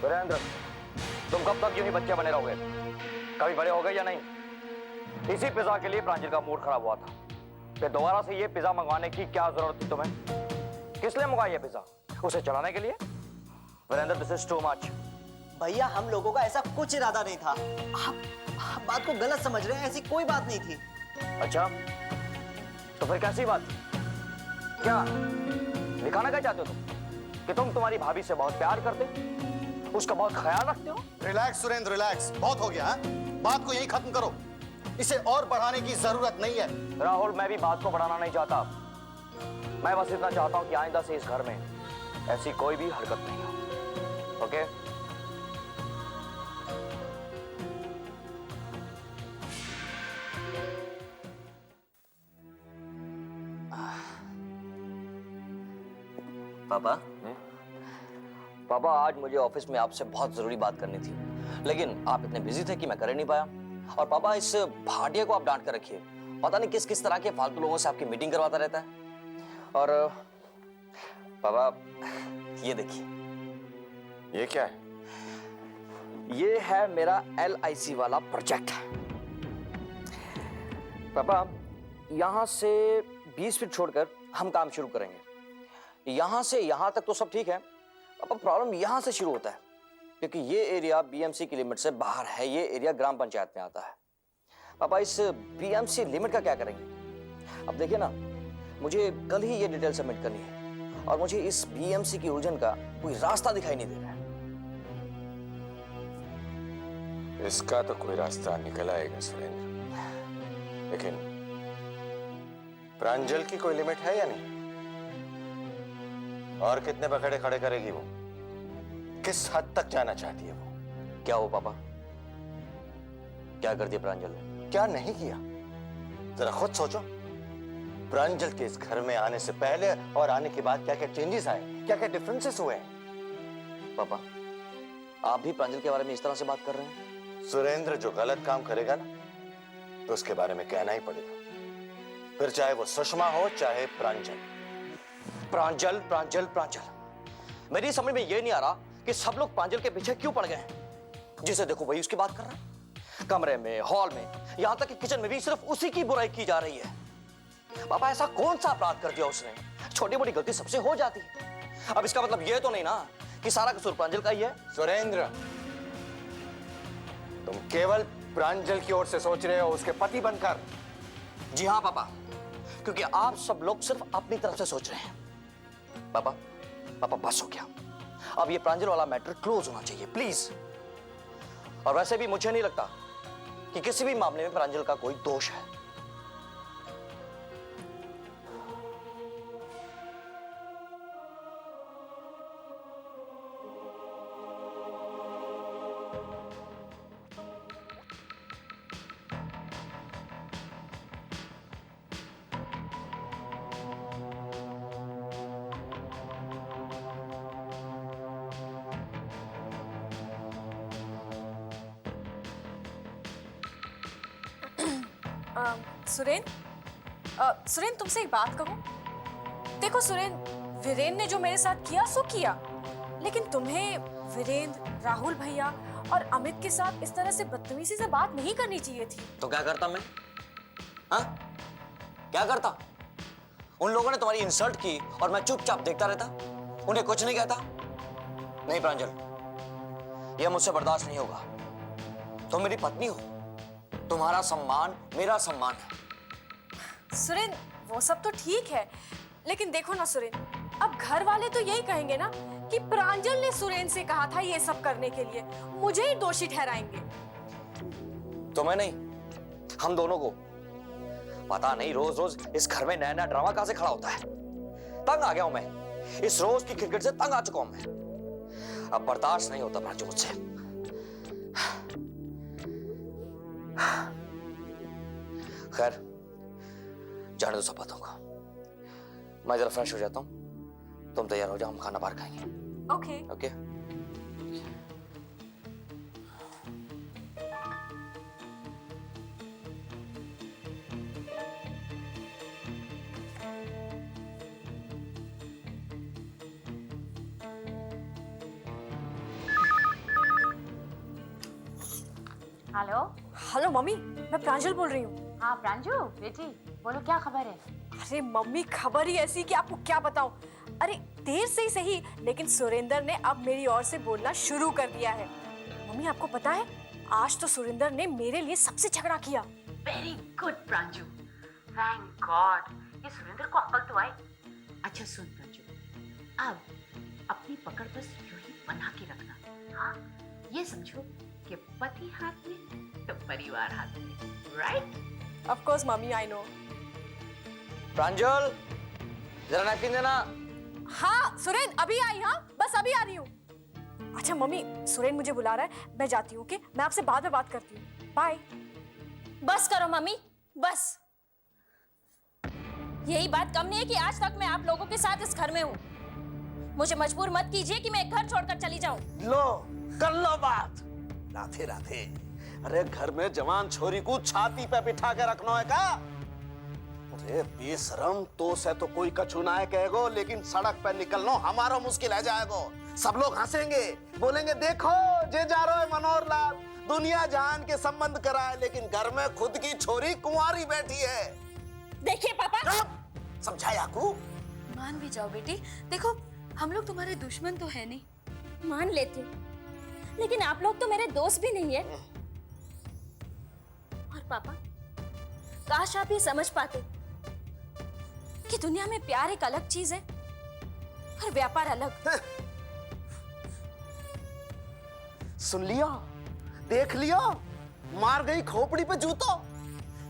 वीरेंद्र, तुम कब तक यूं ही बच्चे बने रहोगे? कभी बड़े हो गए या नहीं? इसी पिज्जा के लिए प्रांजल का मूड खराब हुआ था। फिर दोबारा से ये पिज्जा मंगवाने की क्या जरूरत थी तुम्हें? किस लिए मंगाया ये पिज्जा? उसे चलाने के लिए? Virendra, this is too much. भैया, हम लोगों का ऐसा कुछ इरादा नहीं था। आप बात को गलत समझ रहे हैं, ऐसी कोई बात नहीं थी। अच्छा, तो फिर कैसी बात? क्या दिखाना क्या चाहते हो तुम? कि तुम तुम्हारी भाभी से बहुत प्यार करते, उसका बहुत ख्याल रखते हो? Relax Surendra, relax. बहुत हो गया, बात को यहीं खत्म करो। इसे और बढ़ाने की जरूरत नहीं है। राहुल, मैं भी बात को बढ़ाना नहीं चाहता। मैं बस इतना चाहता हूं कि आइंदा से इस घर में ऐसी कोई भी हरकत नहीं हो। ओके? पापा, पापा, आज मुझे ऑफिस में आपसे बहुत जरूरी बात करनी थी, लेकिन आप इतने बिजी थे कि मैं कर नहीं पाया। और पापा, इस भाटिया को आप डांट कर रखिए। पता नहीं किस किस तरह के फालतू लोगों से आपकी मीटिंग करवाता रहता है। और पापा, ये देखिए। ये क्या है? ये है मेरा LIC वाला प्रोजेक्ट। पापा, यहां से 20 फीट छोड़कर हम काम शुरू करेंगे। यहां से यहां तक तो सब ठीक है। पापा, प्रॉब्लम यहां से शुरू होता है, क्योंकि ये एरिया BMC की लिमिट से बाहर है। ये एरिया ग्राम पंचायत में आता है। पापा, इस BMC लिमिट का क्या करेंगे? अब देखिए ना, मुझे कल ही ये डिटेल सबमिट करनी है और मुझे इस BMC की उलझन का कोई रास्ता दिखाई नहीं दे रहा है। इसका तो कोई रास्ता निकल आएगा सुरेंद्र, लेकिन प्रांजल की कोई लिमिट है या नहीं? और कितने बखेड़े खड़े करेगी वो? किस हद तक जाना चाहती है वो? क्या हो पापा? क्या कर दिया प्रांजल ने? क्या नहीं किया? जरा खुद सोचो। प्रांजल के इस घर में आने से पहले और आने के बाद क्या क्या चेंजेस आए, क्या क्या डिफरेंसेस हुए हैं। पापा, आप भी प्रांजल के बारे में इस तरह से बात कर रहे हैं? सुरेंद्र, जो गलत काम करेगा ना, तो उसके बारे में कहना ही पड़ेगा, फिर चाहे वो सुषमा हो चाहे प्रांजल। प्रांजल, प्रांजल, प्रांजल। मेरी समझ में ये नहीं आ रहा कि सब लोग प्रांजल के पीछे क्यों पड़ गए हैं। जिसे देखो वही उसकी बात कर रहा है। कमरे में, हॉल में, यहां तक कि किचन में भी सिर्फ उसी की बुराई की जा रही है। पापा, ऐसा कौन सा अपराध कर दिया उसने? छोटी मोटी गलती सबसे हो जाती है। अब इसका मतलब ये तो नहीं ना कि सारा कसूर प्रांजल का ही है? सुरेंद्र, तुम केवल प्रांजल की ओर से सोच रहे हो, उसके पति बनकर। जी हाँ पापा, क्योंकि आप सब लोग सिर्फ अपनी तरफ से सोच रहे हैं। पापा, पापा, बस हो गया। अब ये प्रांजल वाला मैटर क्लोज होना चाहिए, प्लीज। और वैसे भी मुझे नहीं लगता कि किसी भी मामले में प्रांजल का कोई दोष है। सुरेन, सुरेन, तुमसे एक बात कहूं? देखो सुरेन, वीरेन ने जो मेरे साथ किया सो किया, लेकिन तुम्हें वीरेंद्र, राहुल भैया और अमित के साथ इस तरह से बदतमीजी से बात नहीं करनी चाहिए थी। तो क्या करता मैं? हाँ, क्या करता? उन लोगों ने तुम्हारी इंसल्ट की और मैं चुपचाप देखता रहता, उन्हें कुछ नहीं कहता? नहीं प्रांजल, यह मुझसे बर्दाश्त नहीं होगा। तुम मेरी पत्नी हो, तुम्हारा सम्मान मेरा सम्मान है। सुरेन, वो सब तो ठीक है, लेकिन देखो ना सुरेन, अब घर वाले तो यही कहेंगे ना कि प्रांजल ने सुरेन से कहा था ये सब करने के लिए, मुझे ही दोषी ठहराएंगे। तुम्हें नहीं, हम दोनों को। पता नहीं रोज रोज इस घर में नया नया ड्रामा कहां से खड़ा होता है। तंग आ गया हूं मैं, इस रोज की खिटखिट से तंग आ चुका हूं मैं। अब बर्दाश्त नहीं होता प्रांजल मुझसे। खैर, जाने दो सब बातों को। मैं जरा फ्रेश हो जाता हूं, तुम तैयार हो जाओ, हम खाना बाहर खाएंगे। Okay. Okay? Hello. Hello mummy, मैं प्रांजल बोल रही हूँ। हाँ प्रांजू बेटी, बोलो क्या खबर है? अरे मम्मी, खबर ही ऐसी कि आपको क्या बताऊं। अरे देर से ही सही, लेकिन सुरेंद्र ने अब मेरी ओर से बोलना शुरू कर दिया है। मम्मी आपको पता है, आज तो सुरेंद्र ने मेरे लिए सबसे झगड़ा किया। Very good Pranju, thank God, ये सुरेंद्र को अकल तो आई। अच्छा सुन प्रांजू, अब अपनी पकड़ बस यूं ही बना के रखना। हाँ, ये समझो कि पति हाथ में तो परिवार हाथ में, right? Of course mummy, I know. Pranjal, जरा नैपकिन देना। हाँ सुरेंद्र, अभी आई। हाँ बस अभी आ रही हूँ। अच्छा मम्मी, सुरेंद्र मुझे बुला रहा है, मैं जाती हूँ। ओके, मैं आपसे बाद में बात करती हूँ। बाय। बस करो मम्मी, बस। यही बात कम नहीं है कि आज तक मैं आप लोगों के साथ इस घर में हूँ। मुझे मजबूर मत कीजिए कि मैं घर छोड़कर चली जाऊं। लो कर लो बात। राधे राधे। अरे घर में जवान छोरी को छाती पे बिठा के रखना है का? अरे बेशरम, तो से तो कोई कछु ना है कहेगो, लेकिन सड़क पे निकलना हमारा मुश्किल है जाएगो। सब लोग हंसेंगे, बोलेंगे देखो जे जा रहे मनोहर लाल दुनिया जहान के संबंध कराए, लेकिन घर में खुद की छोरी कुंवारी बैठी है। देखिए पापा, समझाया को? मान भी जाओ बेटी, देखो हम लोग तुम्हारे दुश्मन तो है नहीं, मान लेती हूँ, लेकिन आप लोग तो मेरे दोस्त भी नहीं है। और पापा, काश आप ये समझ पाते कि दुनिया में प्यार एक अलग चीज है और व्यापार अलग। सुन लिया, देख लिया, मार गई खोपड़ी पे जूतो।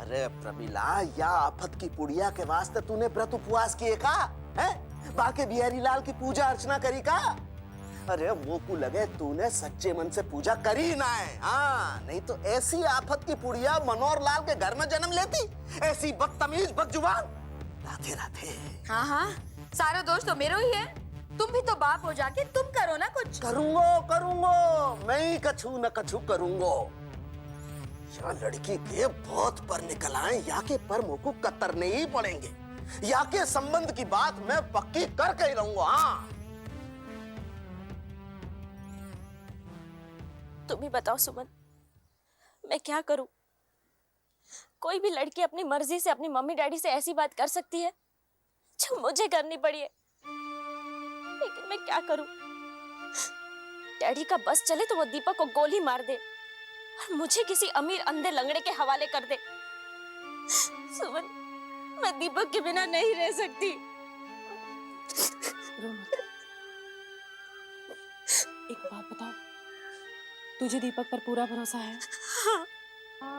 अरे प्रमिला, या आफत की पुड़िया के वास्ते तूने व्रत उपवास किए का? हैं? बाके बिहारी लाल की पूजा अर्चना करी का? अरे वो को लगे तूने सच्चे मन से पूजा करी ना है। हाँ, नहीं तो ऐसी आफत की पुड़िया मनोहर लाल के घर में जन्म लेती, ऐसी बदतमीज बदजुबान। राधे राधे। हाँ हाँ, सारा दोष तो मेरा ही है। तुम भी तो बाप हो जाके तुम करो ना कुछ। करूंगो, मैं ही कछु न कछु करूंगो। या लड़की के बहुत पर निकल आए, या के पर मुंह को कतरने ही पड़ेंगे, या के संबंध की बात मैं पक्की करके ही रहूंगा। हाँ, तुम ही बताओ सुमन, मैं क्या करूं? कोई भी लड़की अपनी मर्जी से अपनी मम्मी डैडी से ऐसी बात कर सकती है जो मुझे करनी पड़ी है, लेकिन मैं क्या करूं? डैडी का बस चले तो वो दीपक को गोली मार दे और मुझे किसी अमीर अंधे लंगड़े के हवाले कर दे। सुमन, मैं दीपक के बिना नहीं रह सकती। एक बात बताओ, तुझे दीपक पर पूरा भरोसा है? हाँ।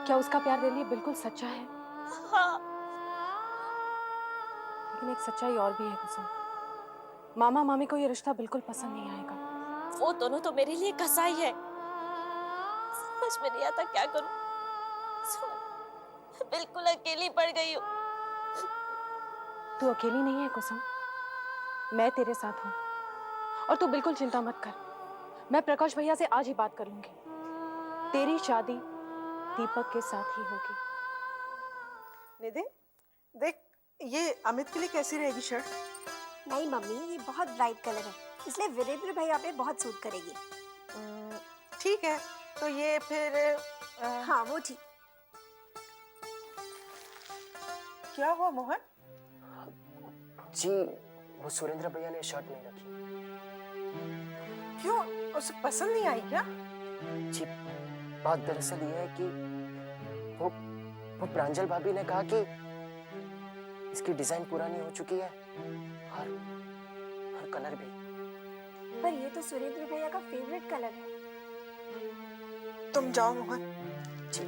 क्या उसका प्यार तेरे लिए बिल्कुल सच्चा है? हाँ। लेकिन एक सच्चाई और भी है कुसुम, मामा मामी को ये रिश्ता बिल्कुल पसंद नहीं आएगा। वो दोनों तो मेरे लिए कसाई है। समझ में नहीं आता क्या करूं। सुमन, बिल्कुल अकेली पड़ गई हूँ। तू अकेली नहीं है कुसुम, मैं तेरे साथ हूँ, और तू बिल्कुल चिंता मत कर। मैं प्रकाश भैया से आज ही बात कर लूंगी। तेरी शादी दीपक के साथ ही होगी। निधि, देख ये अमित के लिए कैसी रहेगी शर्ट? नहीं मम्मी, ये बहुत ब्राइट कलर है, इसलिए वीरेंद्र भैया पे बहुत सूट करेगी। ठीक है, तो ये फिर हाँ वो ठीक। क्या हुआ मोहन? जी, वो सुरेंद्र भैया ने शर्ट नहीं रखी। क्यों, उसे पसंद नहीं आई क्या? जी, बात दरअसल ये है कि वो प्रांजल भाभी ने कहा कि इसकी डिजाइन पुरानी हो चुकी है और कलर भी। पर ये तो सुरेंद्र भैया का फेवरेट कलर है। तुम जाओ मोहन। जी।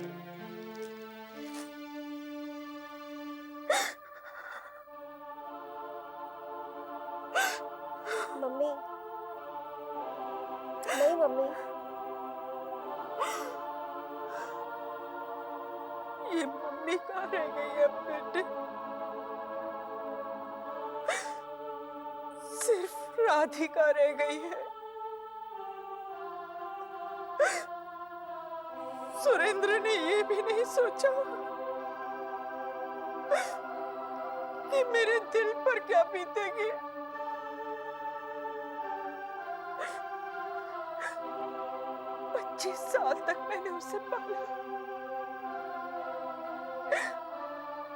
मम्मी, नहीं मम्मी, ये मम्मी कहाँ रह गई है बेटे? सिर्फ राधिका रह गई है। सुरेंद्र ने ये भी नहीं सोचा कि मेरे दिल पर क्या बीतेगी। 25 साल तक मैंने उसे पाला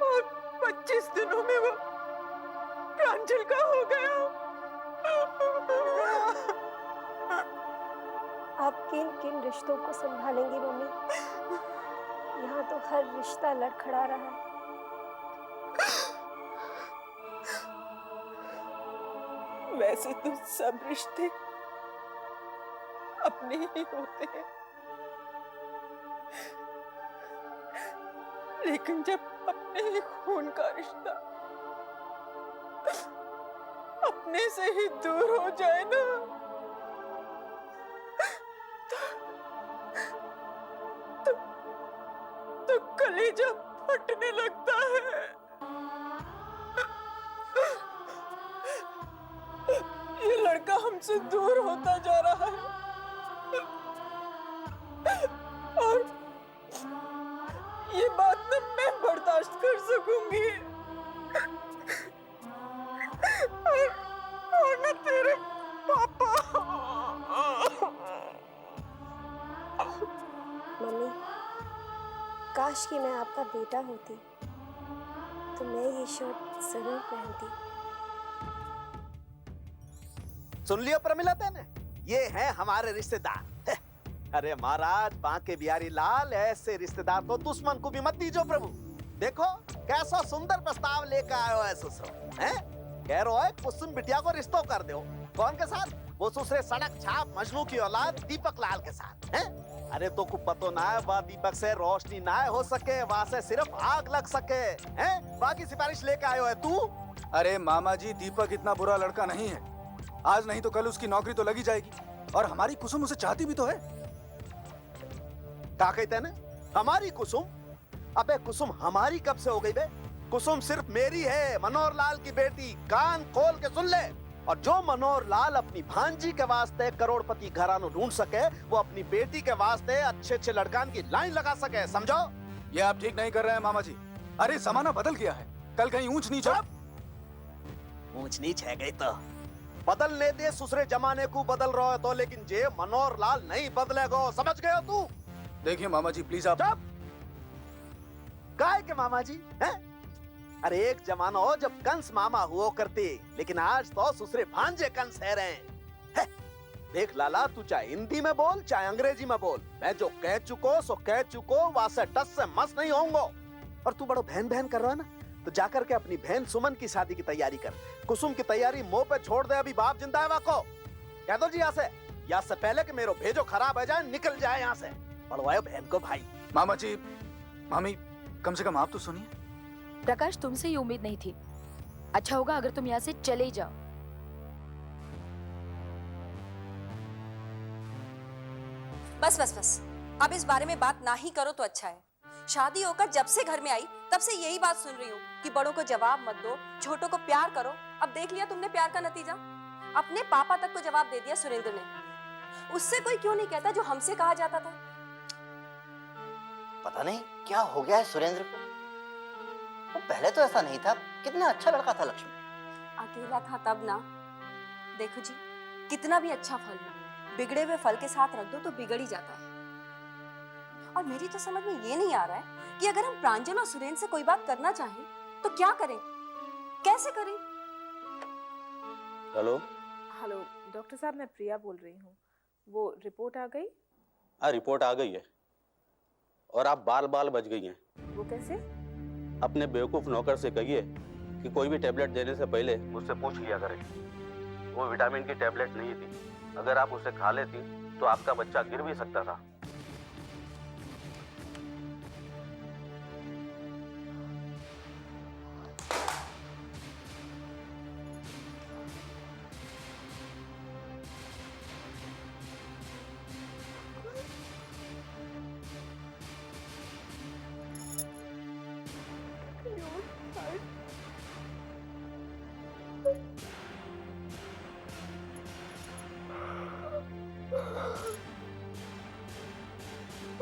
और 25 दिनों में वो प्रांजल का हो गया। आप किन किन रिश्तों को संभालेंगी मम्मी? यहाँ तो हर रिश्ता लड़खड़ा रहा है। वैसे तो सब रिश्ते अपने ही होते हैं, लेकिन जब अपने ही खून का रिश्ता अपने से ही दूर हो जाए ना, तो कलेजा फटने लगता है। ये लड़का हमसे दूर होता जा रहा है और ये बात न मैं बर्दाश्त कर सकूंगी और न तेरे पापा। मम्मी, काश कि मैं आपका बेटा होती तो मैं ये शर्ट जरूर पहनती। सुन लियो प्रमिला तेने, ये है हमारे रिश्तेदार। अरे महाराज, बांके बिहारी लाल, ऐसे रिश्तेदार तो दुश्मन को भी मत दीजो प्रभु। देखो कैसा सुंदर प्रस्ताव लेकर आयो है ससुर, हैं? कह रहा है कुसुम बिटिया को रिश्तों कर दो। कौन के साथ? वो दूसरे सड़क छाप मजनू की औलाद दीपक लाल के साथ, हैं? अरे तो को पतो ना है, वह दीपक से रोशनी ना हो सके, वहां से सिर्फ आग लग सके, हैं? बाकी सिफारिश लेकर आयो है तू। अरे मामा जी, दीपक इतना बुरा लड़का नहीं है। आज नहीं तो कल उसकी नौकरी तो लगी जाएगी, और हमारी कुसुम उसे चाहती भी तो है। क्या कहते हैं? हमारी कुसुम? अबे कुसुम हमारी कब से हो गई बे? कुसुम सिर्फ मेरी है, मनोहर लाल की बेटी। कान खोल के सुन ले। और जो मनोहर लाल अपनी भांजी के वास्ते करोड़पति घरानो ढूंढ सके, वो अपनी बेटी के वास्ते अच्छे अच्छे लड़कान की लाइन लगा सके, समझो? ये आप ठीक नहीं कर रहे हैं मामा जी। अरे जमाना बदल गया है, कल कहीं ऊंच नीच हो। ऊंच नीच है गई तो बदलने दे, दूसरे जमाने को बदल रहा है तो, लेकिन जे मनोहर लाल नहीं बदलेगा, समझ गए हो तू? देखिए मामा जी प्लीज आप। काय के मामा जी हैं? अरे एक जमाना हो जब कंस मामा हुआ करते, लेकिन आज तो दूसरे भांजे कंस है रहे हैं। देख लाला, तू चाहे हिंदी में बोल चाहे अंग्रेजी में बोल, मैं जो कह चुको सो कह चुको, वहां से टस से मस नहीं होऊंगा। और तू बड़ो बहन बहन कर रहा है ना, तो जाकर के अपनी बहन सुमन की शादी की तैयारी कर। कुसुम की तैयारी मुंह पे छोड़ दे, अभी बाप जिंदा है वाको। कह दो जी यहाँ से पहले कि मेरो भेजो खराब हो जाए, निकल जाए यहाँ से। पढ़वाओ बहन को भाई। मामा जी, मामी, कम से कम आप तो सुनिए। प्रकाश, तुमसे ये उम्मीद नहीं थी। अच्छा होगा अगर तुम यहाँ से चले ही जाओ। बस बस बस, अब इस बारे में बात ना ही करो तो अच्छा है। शादी होकर जब से घर में आई तब से यही बात सुन रही हूँ कि बड़ों को जवाब मत दो, छोटों को प्यार करो। अब देख लिया तुमने प्यार का नतीजा। अपने पापा तक को जवाब दे दिया सुरेंद्र ने। उससे कोई क्यों नहीं कहता जो हमसे कहा जाता था? पता नहीं क्या हो गया है सुरेंद्र को। वो पहले तो ऐसा नहीं था, कितना अच्छा लड़का था लक्ष्मी। अकेला था तब ना। देखो जी, कितना भी अच्छा फल हो, बिगड़े हुए फल के साथ रख दो तो बिगड़ ही जाता है। और मेरी तो समझ में ये नहीं आ रहा है कि अगर हम प्रांजल और सुरेंद्र से कोई बात करना चाहें तो क्या करें, कैसे करें? हेलो हेलो डॉक्टर साहब, मैं प्रिया बोल रही हूँ। वो रिपोर्ट आ गई? हाँ, रिपोर्ट आ गई है और आप बाल बाल बच गई हैं। वो कैसे? अपने बेवकूफ नौकर से कहिए कि कोई भी टेबलेट देने से पहले मुझसे पूछ लिया करें। वो विटामिन की टेबलेट नहीं थी, अगर आप उसे खा लेती तो आपका बच्चा गिर भी सकता था।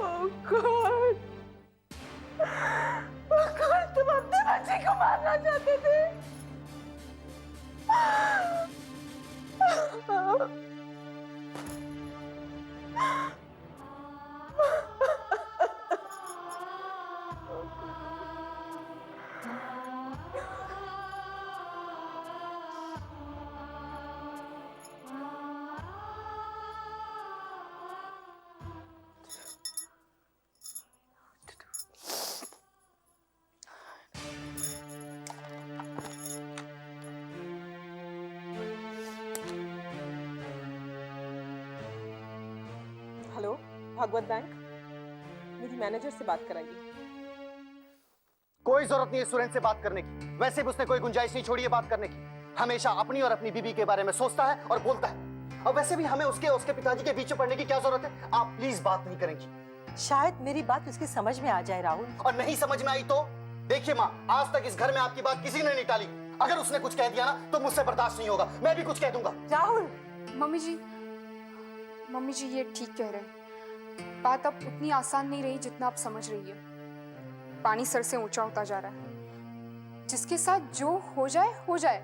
Oh God! Oh God, तुम अपने बच्चे को मारना चाहते थे। भागवत बैंक, मेरी मैनेजर से बात कराइए। कोई जरूरत नहीं है सुरेंद्र से बात करने की, वैसे भी उसने कोई गुंजाइश नहीं छोड़ी है बात करने की। हमेशा अपनी और अपनी बीबी के बारे में सोचता है और बोलता है, और वैसे भी हमें उसके और उसके पिताजी के बीच में पड़ने की क्या जरूरत है? आप प्लीज बात नहीं करेंगी। शायद मेरी बात उसकी समझ में आ जाए राहुल। और नहीं समझ में आई तो देखिए माँ, आज तक इस घर में आपकी बात किसी ने नहीं टाली। अगर उसने कुछ कह दिया ना तो मुझसे बर्दाश्त नहीं होगा, मैं भी कुछ कह दूंगा। राहुल, मम्मी जी ये ठीक कह रहे हैं। बात अब उतनी आसान नहीं रही जितना आप समझ रही है। पानी सर से ऊंचा होता जा रहा है। जिसके साथ जो हो जाए।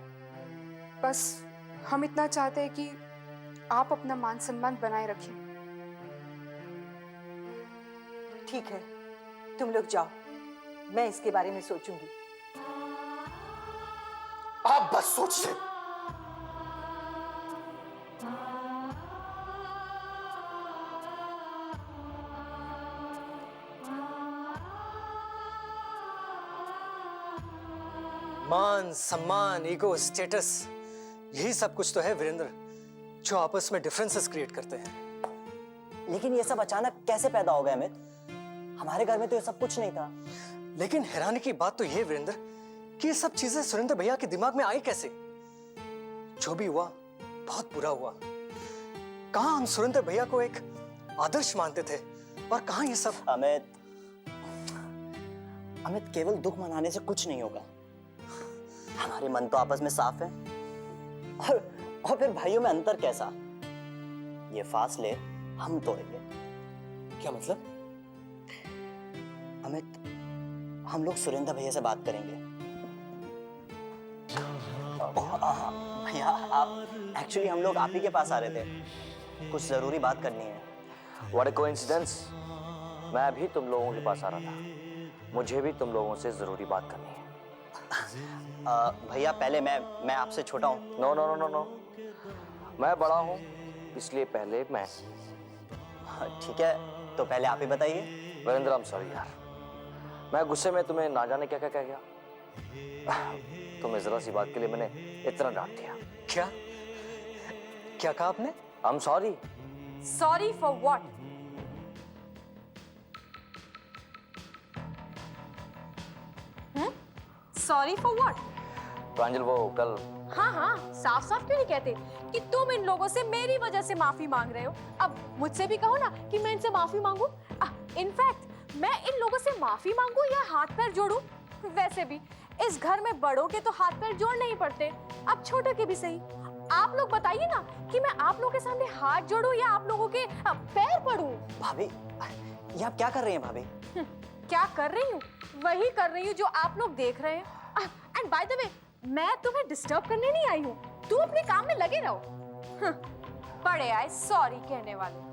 बस हम इतना चाहते हैं कि आप अपना मान सम्मान बनाए रखें। ठीक है, तुम लोग जाओ, मैं इसके बारे में सोचूंगी। आप बस सोचिए। मान सम्मान, ईगो, स्टेटस, यही सब कुछ तो है वीरेंद्र, जो आपस में डिफरेंसेस क्रिएट करते हैं। लेकिन ये सब अचानक कैसे पैदा हो गया अमित? हमारे घर में तो ये सब कुछ नहीं था। लेकिन हैरानी की बात तो ये वीरेंद्र कि ये सब चीजें सुरेंद्र भैया के दिमाग में आई कैसे? जो भी हुआ बहुत बुरा हुआ। कहाँ हम सुरेंद्र भैया को एक आदर्श मानते थे और कहाँ ये सब। अमित केवल दुख मनाने से कुछ नहीं होगा। हमारे मन तो आपस में साफ है, और फिर भाइयों में अंतर कैसा? ये फासले हम तोड़ेंगे। क्या मतलब? अमित, हम लोग सुरेंद्र भैया से बात करेंगे। भैया आप एक्चुअली हम लोग आप ही के पास आ रहे थे, कुछ जरूरी बात करनी है। What a coincidence! मैं भी तुम लोगों के पास आ रहा था। मुझे भी तुम लोगों से जरूरी बात करनी है। भैया पहले मैं आपसे छोटा हूँ। No no no no no, मैं बड़ा हूँ, इसलिए पहले मैं। ठीक है, तो पहले आप ही बताइए। वीरेंद्र, I'm sorry यार, मैं गुस्से में तुम्हें ना जाने क्या क्या कह गया। तुम्हें जरा सी बात के लिए मैंने इतना डांट दिया। क्या कहा आपने? I'm sorry. Sorry for what? Sorry for what? Pranjal, वो कल। हाँ, साफ साफ क्यों नहीं कहते कि तुम इन लोगों से मेरी वजह से माफी मांग रहे हो? अब मुझसे भी कहो ना कि मैं इनसे माफी मांगू। इनफैक्ट मैं इन लोगों से माफी मांगू या हाथ पैर जोड़ू? वैसे भी इस घर में बड़ों के तो हाथ पैर जोड़ने ही पड़ते, अब छोटों के भी सही। आप लोग बताइए ना कि मैं आप लोगों के सामने हाथ जोड़ू या आप लोगों के पैर पड़ूं? भाभी, ये आप क्या कर रही हैं भाभी? क्या कर रही हूँ? वही कर रही हूँ जो आप लोग देख रहे हैं। एंड बाय द वे, मैं तुम्हें डिस्टर्ब करने नहीं आई हूँ, तुम अपने काम में लगे रहो। बड़े आए सॉरी कहने वाले।